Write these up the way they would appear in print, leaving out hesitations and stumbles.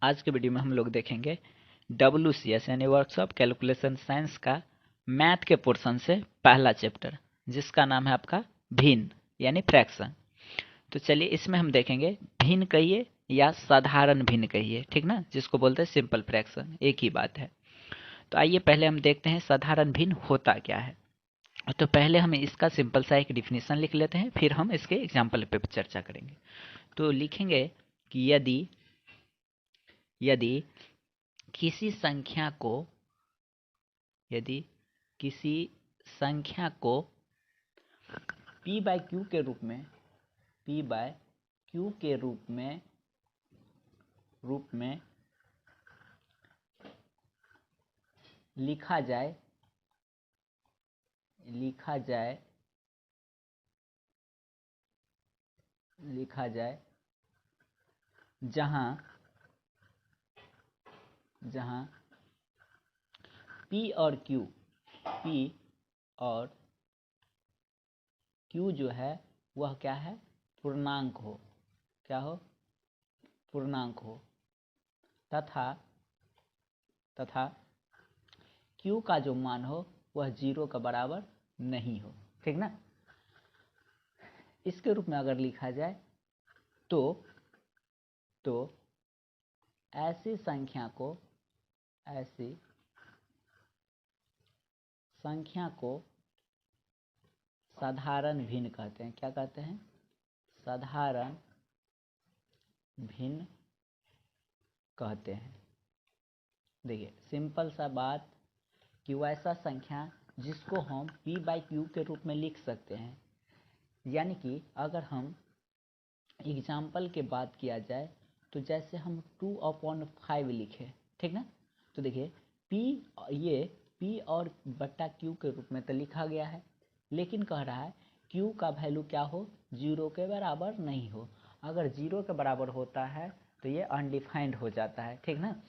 आज के वीडियो में हम लोग देखेंगे WCS यानी वर्कशॉप कैलकुलेशन साइंस का मैथ के पोर्शन से पहला चैप्टर, जिसका नाम है आपका भिन्न यानी फ्रैक्शन। तो चलिए इसमें हम देखेंगे भिन्न कहिए या साधारण भिन्न कहिए, ठीक ना, जिसको बोलते हैं सिंपल फ्रैक्शन, एक ही बात है। तो आइए पहले हम देखते हैं साधारण भिन्न होता क्या है। तो पहले हम इसका सिंपल सा एक डिफिनीशन लिख लेते हैं, फिर हम इसके एग्जाम्पल पे चर्चा करेंगे। तो लिखेंगे कि यदि किसी संख्या को p बाय क्यू के रूप में लिखा जाए जहां p और q जो है वह क्या है, पूर्णांक हो, तथा q का जो मान हो वह 0 के बराबर नहीं हो, ठीक ना। इसके रूप में अगर लिखा जाए तो ऐसी संख्या को साधारण भिन्न कहते हैं। क्या कहते हैं? साधारण भिन्न कहते हैं। देखिए सिंपल सा बात कि वैसा संख्या जिसको हम p बाई क्यू के रूप में लिख सकते हैं, यानी कि अगर हम एग्जाम्पल के बात किया जाए तो जैसे हम 2/5 लिखे, ठीक ना। तो देखिए p और बट्टा q के रूप में तो लिखा गया है, लेकिन कह रहा है q का वैल्यू क्या हो, 0 के बराबर नहीं हो। अगर 0 के बराबर होता है तो ये अनडिफाइंड हो जाता है, ठीक ना।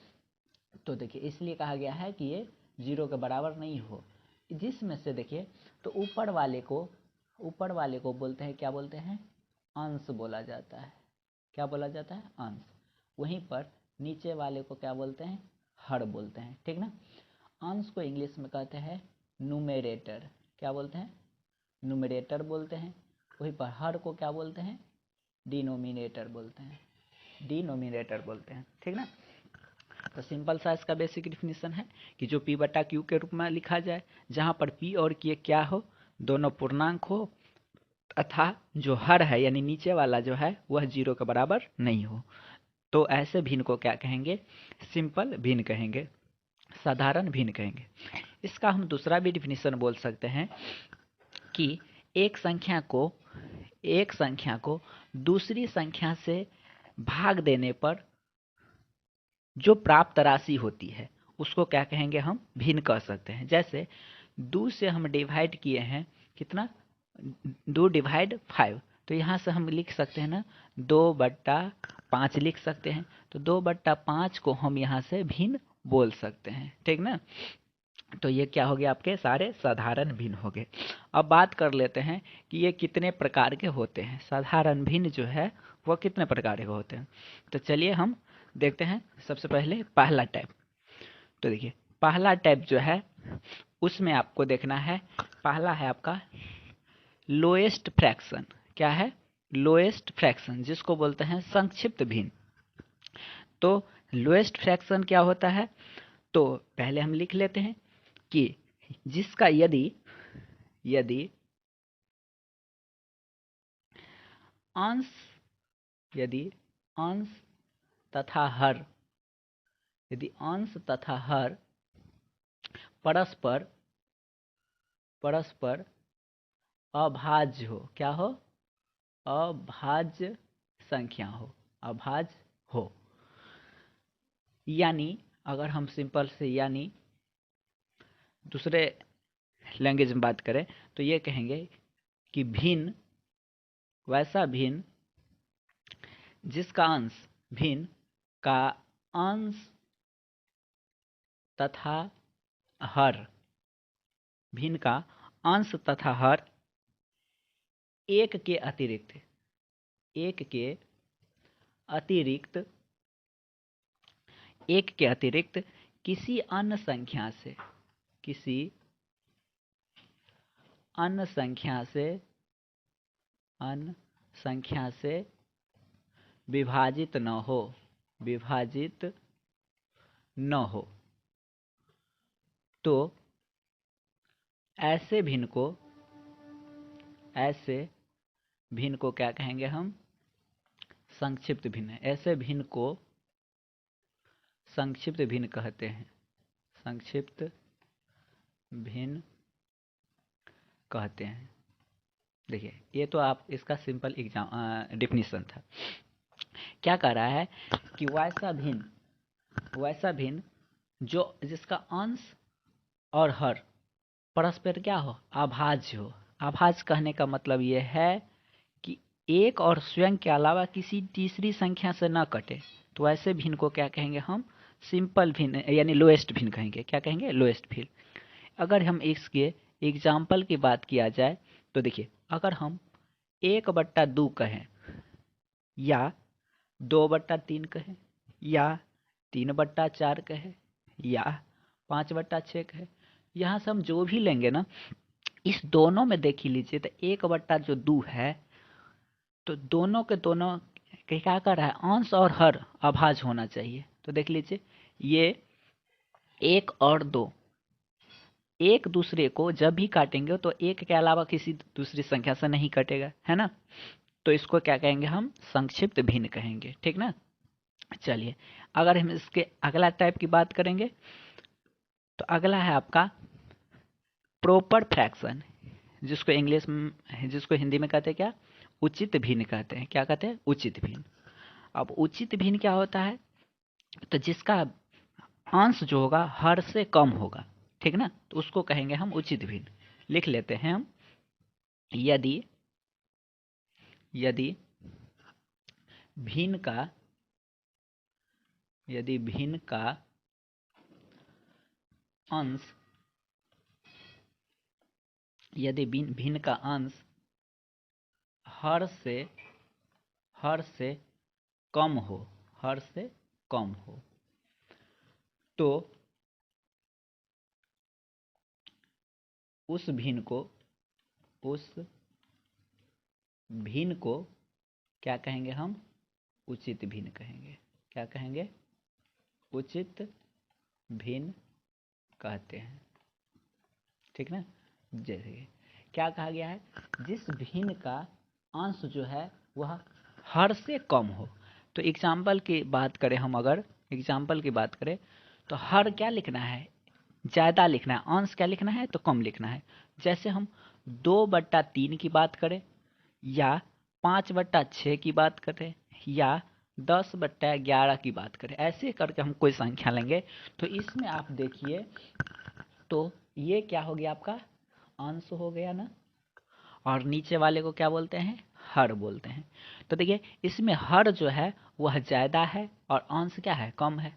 तो देखिए इसलिए कहा गया है कि ये 0 के बराबर नहीं हो। जिसमें से देखिए तो ऊपर वाले को बोलते हैं, क्या बोलते हैं, अंश बोला जाता है। क्या बोला जाता है? अंश। वहीं पर नीचे वाले को क्या बोलते हैं, हर बोलते हैं, ठीक ना। अंश को इंग्लिश में कहते हैं न्यूमरेटर। क्या बोलते हैं? न्यूमरेटर बोलते हैं। वहीं पर हर को क्या बोलते हैं, डिनोमिनेटर बोलते हैं, ठीक ना। तो सिंपल सा इसका बेसिक डिफिनीशन है कि जो p बटा क्यू के रूप में लिखा जाए जहां पर p और q क्या हो, दोनों पूर्णांक हो, तथा जो हर है यानी नीचे वाला जो है वह 0 के बराबर नहीं हो। तो ऐसे भिन्न को क्या कहेंगे, सिंपल भिन्न कहेंगे, साधारण भिन्न कहेंगे। इसका हम दूसरा भी डिफिनीशन बोल सकते हैं कि एक संख्या को दूसरी संख्या से भाग देने पर जो प्राप्त राशि होती है उसको क्या कहेंगे, हम भिन्न कह सकते हैं। जैसे 2 से हम डिवाइड किए हैं, कितना, 2/5, तो यहाँ से हम लिख सकते हैं ना 2/5 लिख सकते हैं। तो 2/5 को हम यहाँ से भिन्न बोल सकते हैं, ठीक ना। तो ये क्या हो गया, आपके सारे साधारण भिन्न हो गए। अब बात कर लेते हैं कि ये कितने प्रकार के होते हैं, साधारण भिन्न जो है वह कितने प्रकार के होते हैं। तो चलिए हम देखते हैं। सबसे पहले पहला टाइप। तो देखिए पहला टाइप जो है उसमें आपको देखना है, पहला है आपका लोएस्ट फ्रैक्शन। क्या है? लोएस्ट फ्रैक्शन, जिसको बोलते हैं संक्षिप्त भिन्न। तो लोएस्ट फ्रैक्शन क्या होता है, तो पहले हम लिख लेते हैं कि जिसका यदि अंश तथा हर परस्पर अभाज्य हो, क्या हो, अभाज्य संख्या हो, यानी अगर हम सिंपल से यानी दूसरे लैंग्वेज में बात करें तो ये कहेंगे कि वैसा भिन्न जिसका अंश तथा हर एक के अतिरिक्त एक के अतिरिक्त किसी अन्य संख्या से, किसी अन्य संख्या से, अन्य संख्या से विभाजित न हो, विभाजित न हो, तो ऐसे भिन्न को, ऐसे भिन्न को क्या कहेंगे हम? संक्षिप्त भिन्न। ऐसे भिन्न को संक्षिप्त भिन्न कहते हैं, संक्षिप्त भिन्न कहते हैं। देखिए ये तो आप इसका सिंपल एग्जाम डिफिनीशन था। क्या कह रहा है कि वैसा भिन्न जो जिसका अंश और हर परस्पर क्या हो? अभाज्य हो। अभाज्य कहने का मतलब ये है कि एक और स्वयं के अलावा किसी तीसरी संख्या से न कटे, तो ऐसे भिन्न को क्या कहेंगे हम? सिंपल भिन्न यानी लोएस्ट भिन्न कहेंगे। क्या कहेंगे? लोएस्ट भिन्न। अगर हम इसके एग्जाम्पल की बात किया जाए तो देखिए, अगर हम 1/2 कहें या 2/3 कहें या 3/4 कहें या 5/6 कहें, यहाँ से हम जो भी लेंगे ना, इस दोनों में देख ही लीजिए तो 1/2 है, तो दोनों के दोनों क्या कर रहा है? अंश और हर अभाज्य होना चाहिए। तो देख लीजिए ये 1 और 2 एक दूसरे को जब भी काटेंगे तो एक के अलावा किसी दूसरी संख्या से नहीं कटेगा, है ना? तो इसको क्या कहेंगे हम? संक्षिप्त भिन्न कहेंगे, ठीक ना? चलिए, अगर हम इसके अगला टाइप की बात करेंगे तो अगला है आपका प्रॉपर फ्रैक्शन, जिसको हिंदी में कहते हैं क्या? उचित भिन्न कहते हैं। क्या कहते हैं? उचित भिन्न। अब उचित भिन्न क्या होता है? तो जिसका अंश जो होगा हर से कम होगा, ठीक ना? तो उसको कहेंगे हम उचित भिन्न। लिख लेते हैं हम, यदि भिन्न का अंश, यदि भिन्न का अंश हर से कम हो, हर से कम हो, तो उस भिन्न को क्या कहेंगे हम? उचित भिन्न कहेंगे। क्या कहेंगे? उचित भिन्न कहते हैं, ठीक ना? जैसे क्या कहा गया है? जिस भिन्न का अंश जो है वह हर से कम हो। तो एग्जाम्पल की बात करें हम, अगर एग्जाम्पल की बात करें तो हर क्या लिखना है? ज़्यादा लिखना है। अंश क्या लिखना है? तो कम लिखना है। जैसे हम 2/3 की बात करें या 5/6 की बात करें या 10/11 की बात करें, ऐसे करके हम कोई संख्या लेंगे तो इसमें आप देखिए तो ये क्या हो गया? आपका अंश हो गया ना, और नीचे वाले को क्या बोलते हैं? हर बोलते हैं। तो देखिए इसमें हर जो है वह ज़्यादा है और अंश क्या है? कम है।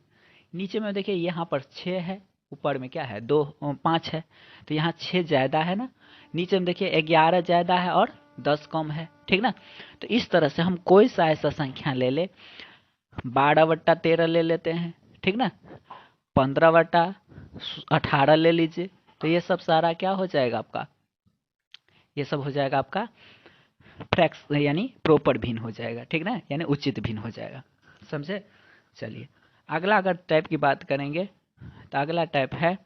नीचे में देखिए यहाँ पर 6 है, ऊपर में क्या है? 5 है, तो यहाँ 6 ज़्यादा है ना। नीचे में देखिए 11 ज़्यादा है और 10 कम है, ठीक ना? तो इस तरह से हम कोई सा ऐसा संख्या ले ले, 12/13 ले लेते हैं, ठीक ना? 15/18 ले लीजिए, तो ये सब सारा क्या हो जाएगा आपका? ये सब हो जाएगा आपका फ्रैक्स यानी प्रॉपर भिन्न हो जाएगा, ठीक ना? यानी उचित भिन्न हो जाएगा। समझे? चलिए, अगला अगर टाइप की बात करेंगे तो अगला टाइप है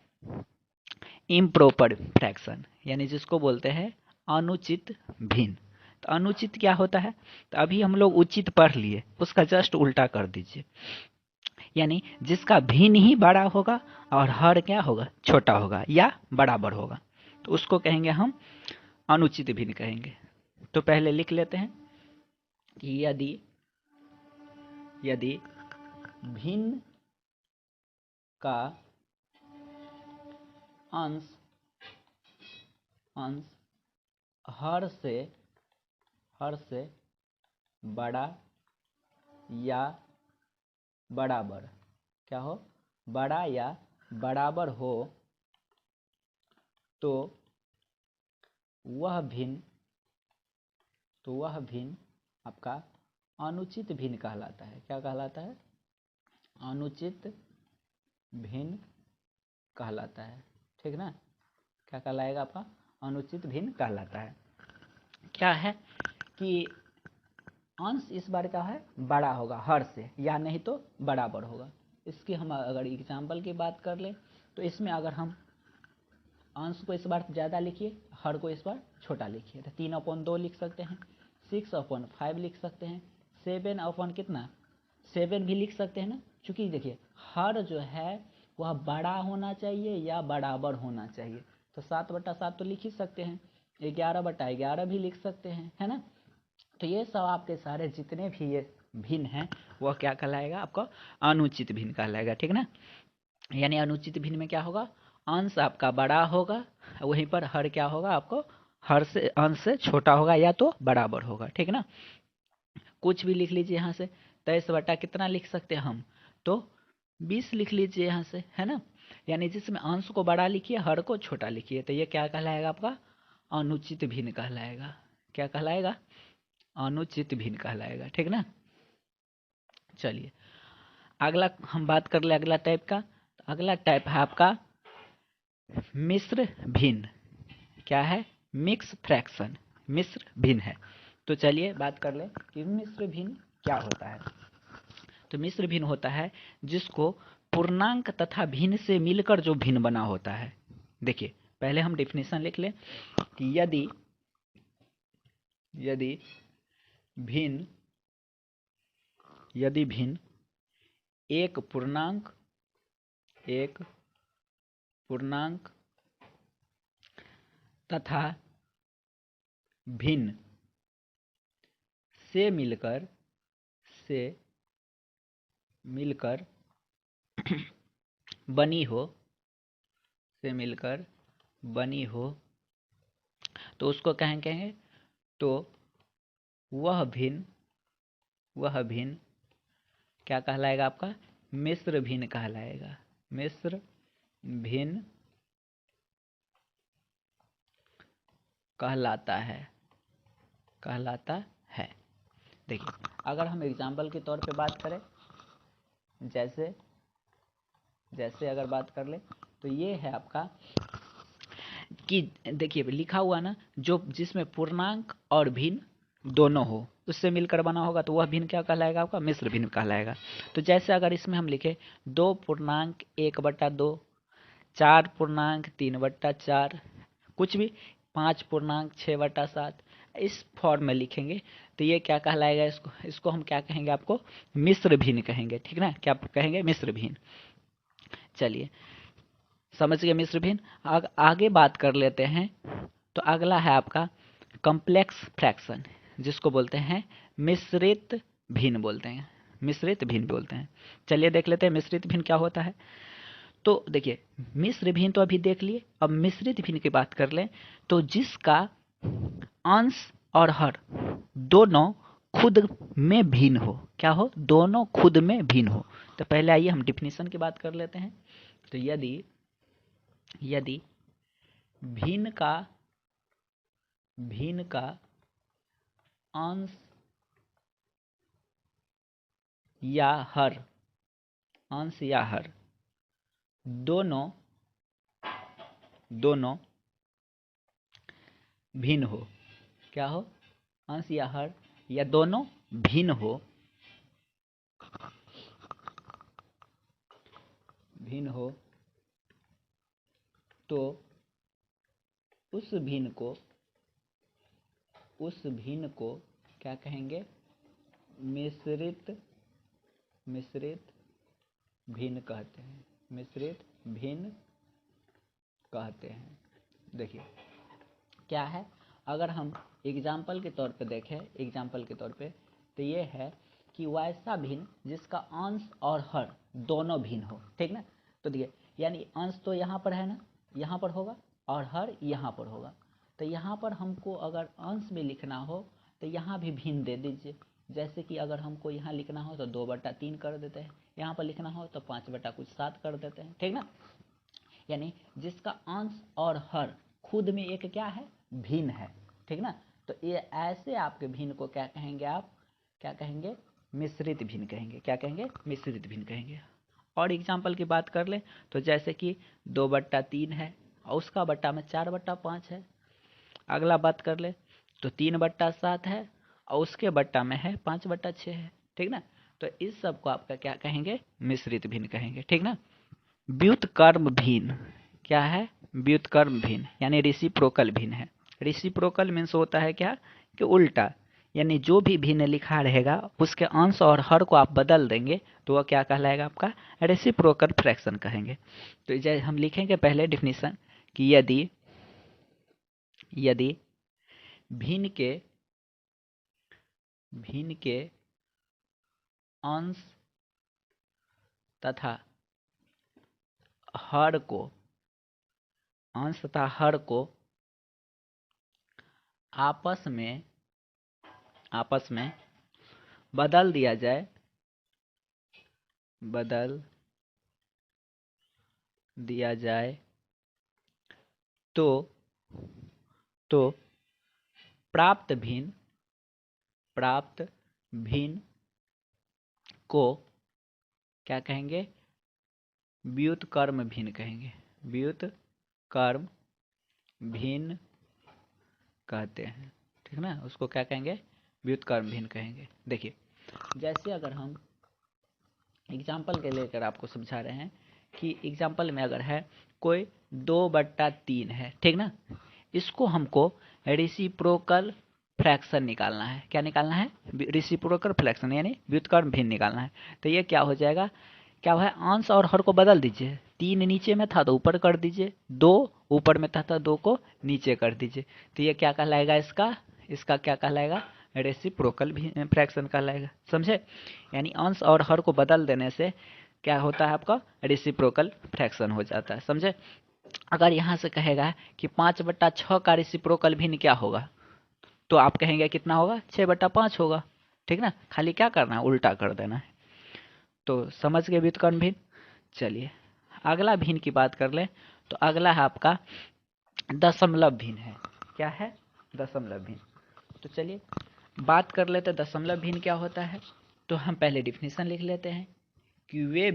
इम्प्रॉपर फ्रैक्शन, यानी जिसको बोलते हैं अनुचित भिन्न। तो अनुचित क्या होता है? तो अभी हम लोग उचित पढ़ लिए, उसका जस्ट उल्टा कर दीजिए, यानी जिसका भिन्न ही बड़ा होगा और हर क्या होगा? छोटा होगा या बराबर होगा, तो उसको कहेंगे हम अनुचित भिन्न कहेंगे। तो पहले लिख लेते हैं कि यदि भिन्न का अंश हर से बड़ा या बराबर, क्या हो? बड़ा या बराबर हो, तो वह भिन्न आपका अनुचित भिन्न कहलाता है। क्या कहलाता है? अनुचित भिन्न कहलाता है। ठीक ना, क्या कहलाएगा आपका? अनुचित भिन्न कहलाता है। क्या है कि अंश इस बार क्या है? बड़ा होगा हर से, या नहीं तो बराबर होगा। इसकी हम अगर एग्जाम्पल की बात कर ले तो इसमें अगर हम अंश को इस बार ज़्यादा लिखिए, हर को इस बार छोटा लिखिए, तो 3/2 लिख सकते हैं, 6/5 लिख सकते हैं, 7 कितना 7 भी लिख सकते हैं ना। चूँकि देखिए हर जो है वह बड़ा होना चाहिए या बराबर होना चाहिए, तो 7/7 तो लिख ही सकते हैं, 11/11 भी लिख सकते हैं, है ना। तो ये सब आपके सारे जितने भी ये भिन्न हैं वह क्या कहलाएगा? आपका अनुचित भिन्न कहलाएगा। ठीक ना, यानी अनुचित भिन्न में क्या होगा? अंश आपका बड़ा होगा, वहीं पर हर क्या होगा? आपको हर से अंश से छोटा होगा या तो बराबर होगा। ठीक ना, कुछ भी लिख लीजिए यहाँ से, 23 कितना लिख सकते हैं हम? तो 20 लिख लीजिए यहाँ से, है ना। यानी जिसमें अंश को बड़ा लिखिए, हर को छोटा लिखिए, तो ये क्या कहलाएगा? आपका अनुचित भिन्न कहलाएगा। क्या कहलाएगा? अनुचित भिन्न कहलाएगा। ठीक ना, चलिए अगला हम बात कर ले अगला टाइप का। तो अगला टाइप है आपका मिश्र भिन्न। क्या है? मिक्स फ्रैक्शन, मिश्र भिन्न है। तो चलिए बात कर ले कि मिश्र भिन्न क्या होता है। तो मिश्र भिन्न होता है जिसको पूर्णांक तथा भिन्न से मिलकर जो भिन्न बना होता है। देखिए पहले हम डेफिनेशन लिख लें कि यदि भिन्न एक पूर्णांक तथा भिन्न से मिलकर बनी हो तो उसको कहेंगे, तो वह भिन्न क्या कहलाएगा? आपका मिश्र भिन्न कहलाएगा। मिश्र भिन्न कहलाता है। देखिए अगर हम एग्जाम्पल के तौर पे बात करें, जैसे अगर बात कर ले तो ये है आपका कि देखिए लिखा हुआ ना, जो जिसमें पूर्णांक और भिन्न दोनों हो उससे मिलकर बना होगा तो वह भिन्न क्या कहलाएगा? आपका मिश्र भिन्न कहलाएगा। तो जैसे अगर इसमें हम लिखे 2.1/2, 4.3/4, कुछ भी 5.6/7, इस फॉर्म में लिखेंगे तो ये क्या कहलाएगा? इसको हम क्या कहेंगे? आपको मिश्र भिन्न कहेंगे। ठीक ना, क्या कहेंगे? मिश्र भिन्न। चलिए समझ गए मिश्र भिन्न। आगे बात कर लेते हैं। तो अगला है आपका कॉम्प्लेक्स फ्रैक्शन, जिसको बोलते हैं मिश्रित भिन्न बोलते हैं। चलिए देख लेते हैं मिश्रित भिन्न क्या होता है। तो देखिए मिश्र भिन्न तो अभी देख लिए, अब मिश्रित भिन्न की बात कर लें तो जिसका अंश और हर दोनों खुद में भिन्न हो। क्या हो? दोनों खुद में भिन्न हो। तो पहले आइए हम डिफिनीशन की बात कर लेते हैं। तो यदि भिन्न का अंश या हर दोनों भिन्न हो। क्या हो? अंश या हर या दोनों भिन्न हो तो उस भिन्न को क्या कहेंगे? मिश्रित भिन्न कहते हैं। देखिए क्या है, अगर हम एग्जाम्पल के तौर पे तो ये है कि वैसा भिन्न जिसका अंश और हर दोनों भिन्न हो। ठीक ना, तो देखिए यानी अंश तो यहाँ पर है ना, यहाँ पर होगा, और हर यहाँ पर होगा। तो यहाँ पर हमको अगर अंश में लिखना हो तो यहाँ भी भिन्न दे दीजिए। जैसे कि अगर हमको यहाँ लिखना हो तो 2/3 कर देते हैं, यहाँ पर लिखना हो तो 5/7 कर देते हैं। ठीक ना, यानी जिसका अंश और हर खुद में एक क्या है? भिन्न है। ठीक ना, तो ये ऐसे आपके भिन्न को क्या कहेंगे? आप क्या कहेंगे? मिश्रित भिन्न कहेंगे। क्या कहेंगे? मिश्रित भिन्न कहेंगे। और एग्जाम्पल की बात कर ले तो जैसे कि 2/3 है और उसका बट्टा में 4/5 है। अगला बात कर ले तो 3/7 है और उसके बट्टा में है 5/6 है। ठीक ना। तो इस सब को आपका क्या कहेंगे, मिश्रित भिन्न कहेंगे। ठीक ना। व्युत्क्रम भिन्न क्या है, व्युत्क्रम भिन्न यानी रेसिप्रोकल भिन्न है। रेसिप्रोकल मीन्स होता है क्या कि उल्टा, यानी जो भी भिन्न लिखा रहेगा उसके अंश और हर को आप बदल देंगे तो वह क्या कहलाएगा, आपका रेसिप्रोकल फ्रैक्शन कहेंगे। तो जैसे हम लिखेंगे पहले डिफिनीशन कि यदि भिन्न के अंश तथा हर को आपस में बदल दिया जाए तो प्राप्त भिन्न को क्या कहेंगे, व्युत्क्रम भिन्न कहेंगे। व्युत्क्रम भिन्न कहते हैं। ठीक ना, उसको क्या कहेंगे, व्युत्क्रम भिन्न कहेंगे। देखिए जैसे अगर हम एग्जाम्पल के लेकर आपको समझा रहे हैं कि एग्जाम्पल में अगर है कोई 2/3 है। ठीक ना, इसको हमको रेसिप्रोकल फ्रैक्शन निकालना है। क्या निकालना है, रेसिप्रोकल फ्रैक्शन यानी व्युत्क्रम भिन्न निकालना है। तो ये क्या हो जाएगा, क्या है, अंश और हर को बदल दीजिए। 3 नीचे में था तो ऊपर कर दीजिए, 2 ऊपर में था तो 2 को नीचे कर दीजिए। तो ये क्या कहलाएगा, इसका क्या कहलाएगा, रेसिप्रोकल फ्रैक्शन कहलाएगा। समझे, यानी अंश और हर को बदल देने से क्या होता है, आपका रेसिप्रोकल फ्रैक्शन हो जाता है। समझे। अगर यहाँ से कहेगा कि 5/6 का रेसिप्रोकल भिन्न क्या होगा, तो आप कहेंगे कितना होगा, 6/5 होगा। ठीक ना, खाली क्या करना है, उल्टा कर देना है। तो समझ गए व्युत्क्रम भिन्न। चलिए अगला भिन्न की बात कर ले तो अगला है आपका दशमलव भिन्न है। क्या है, दशमलव भिन्न। तो चलिए बात कर लेते दशमलव भिन्न क्या होता है। तो हम पहले डिफिनीशन लिख लेते हैं कि वे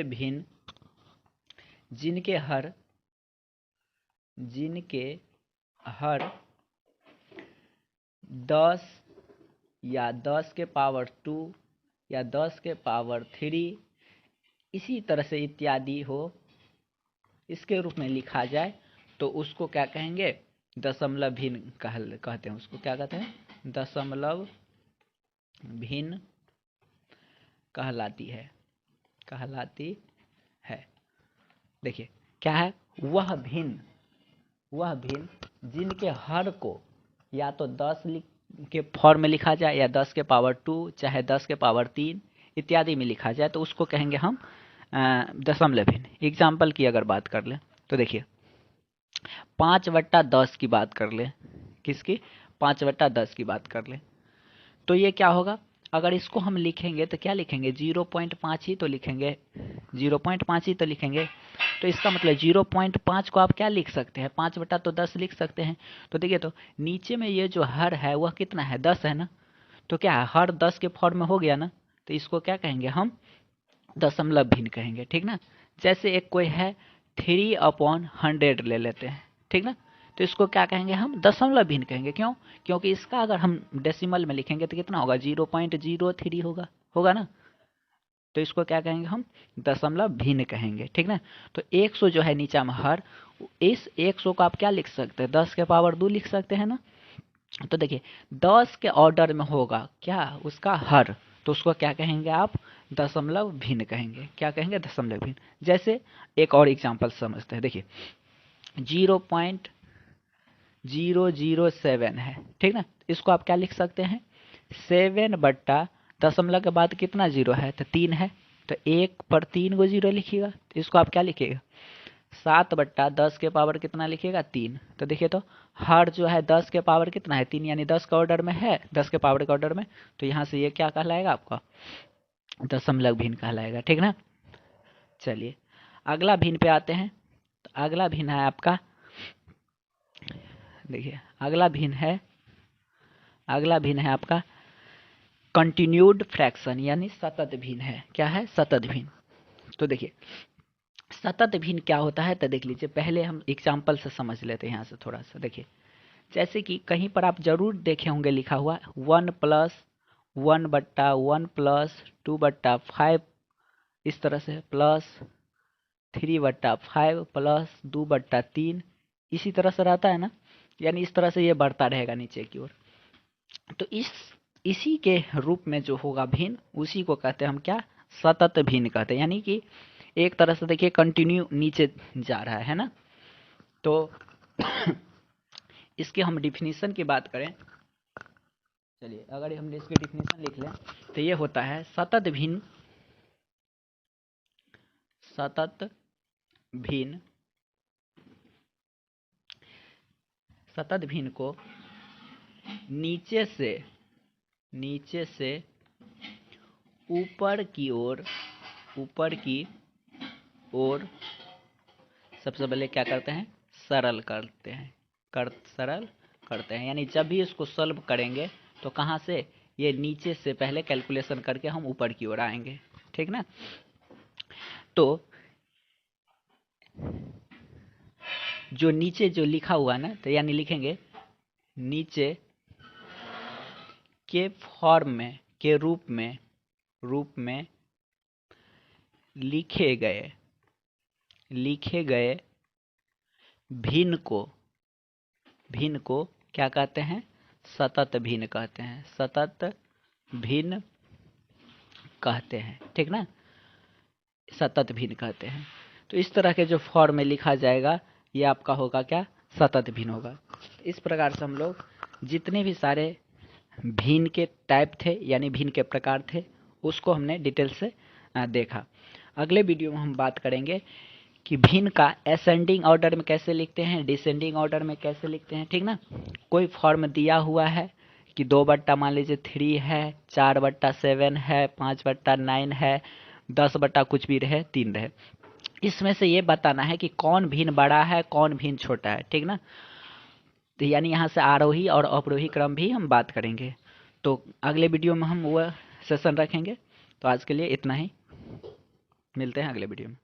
भिन्न जिनके हर 10 या 10 के पावर 2 या 10 के पावर 3 इसी तरह से इत्यादि हो, इसके रूप में लिखा जाए तो उसको क्या कहेंगे, दशमलव भिन्न कहते हैं। उसको क्या कहते हैं, दशमलव भिन्न कहलाती है। देखिए क्या है, वह भिन्न जिनके हर को या तो 10 के फॉर्म में लिखा जाए या 10 के पावर 2 चाहे 10 के पावर 3 इत्यादि में लिखा जाए तो उसको कहेंगे हम दशमलव भिन्न। एग्जाम्पल की अगर बात कर ले तो देखिए 5/10 की बात कर ले, किसकी, 5/10 की बात कर ले तो ये क्या होगा, अगर इसको हम लिखेंगे तो क्या लिखेंगे, 0.5 ही तो लिखेंगे, 0.5 ही तो लिखेंगे। तो इसका मतलब 0.5 को आप क्या लिख सकते हैं, 5/10 लिख सकते हैं। तो देखिए तो नीचे में ये जो हर है वह कितना है, 10 है ना। तो क्या है, हर 10 के फॉर्म में हो गया ना, तो इसको क्या कहेंगे हम, दशमलव भिन्न कहेंगे। ठीक ना। जैसे एक कोई है 3/100 ले लेते हैं। ठीक ना, तो इसको क्या कहेंगे हम, दशमलव भिन्न कहेंगे। क्यों, क्योंकि इसका अगर हम डेसिमल में लिखेंगे तो कितना होगा, 0.03 होगा ना। तो इसको क्या कहेंगे हम, दशमलव भिन्न कहेंगे। ठीक ना। तो 100 जो है नीचा में हर, इस 100 को आप क्या लिख सकते हैं, 10 के पावर 2 लिख सकते हैं ना। तो देखिए 10 के ऑर्डर में होगा क्या, उसका हर, तो उसको क्या कहेंगे आप, दशमलव भिन्न कहेंगे। क्या कहेंगे, दशमलव भिन्न। जैसे एक और एग्जांपल समझते हैं। देखिए 0.007 है। ठीक ना, इसको आप क्या लिख सकते हैं, 7 बट्टा दशमलव के बाद कितना जीरो है, तो 3 है, तो 1 पर 3 को जीरो लिखिएगा। तो इसको आप क्या लिखिएगा, 7/10 के पावर कितना लिखिएगा, 3। तो देखिए तो हर जो है 10 के पावर कितना है, 3, यानी 10 का ऑर्डर में है, 10 के पावर के ऑर्डर में। तो यहाँ से ये क्या कहलाएगा, आपका दशमलव भिन्न कहलाएगा। ठीक ना। चलिए अगला भिन्न पे आते हैं। तो अगला भिन्न है आपका, देखिए अगला भिन्न है आपका कंटिन्यूड फ्रैक्शन यानी सतत भिन्न है। क्या है? सतत भिन्न। तो देखिए सतत भिन्न क्या होता है तो देख लीजिए, पहले हम एग्जाम्पल से समझ लेते हैं यहाँ से थोड़ा सा। देखिए जैसे कि कहीं पर आप जरूर देखे होंगे लिखा हुआ 1+1/1+2/5, इस तरह से +3/5 +2/3, इसी तरह से रहता है ना, यानी इस तरह से ये बढ़ता रहेगा नीचे की ओर। तो इसी के रूप में जो होगा भिन्न, उसी को कहते हैं हम क्या? सतत भिन्न कहते हैं। यानी कि एक तरह से देखिए कंटिन्यू नीचे जा रहा है ना। तो इसके हम डिफिनीशन की बात करें, चलिए अगर हमने इसकी डिफिनीशन लिख लें तो ये होता है सतत भिन्न को नीचे से ऊपर की ओर सबसे पहले क्या करते हैं? सरल करते हैं। यानी जब भी इसको सॉल्व करेंगे तो कहाँ से? ये नीचे से पहले कैलकुलेशन करके हम ऊपर की ओर आएंगे, ठीक ना। तो जो नीचे जो लिखा हुआ ना, तो यानी लिखेंगे नीचे के फॉर्म में, के रूप में लिखे गए भिन्न को क्या कहते हैं? सतत भिन्न कहते हैं। सतत भिन्न कहते हैं, ठीक ना, सतत भिन्न कहते हैं। तो इस तरह के जो फॉर्म में लिखा जाएगा ये आपका होगा क्या? सतत भिन्न होगा। इस प्रकार से हम लोग जितने भी सारे भिन्न के टाइप थे यानी भिन्न के प्रकार थे उसको हमने डिटेल से देखा। अगले वीडियो में हम बात करेंगे कि भिन्न का असेंडिंग ऑर्डर में कैसे लिखते हैं, डिसेंडिंग ऑर्डर में कैसे लिखते हैं, ठीक ना। कोई फॉर्म दिया हुआ है कि 2 मान लीजिए 3 है, 4/7 है, 5/9 है, 10 कुछ भी रहे, 3 रहे, इसमें से ये बताना है कि कौन भिन्न बड़ा है कौन भिन्न छोटा है, ठीक ना। तो यानी यहाँ से आरोही और अवरोही क्रम भी हम बात करेंगे। तो अगले वीडियो में हम वह सेशन रखेंगे। तो आज के लिए इतना ही, मिलते हैं अगले वीडियो में।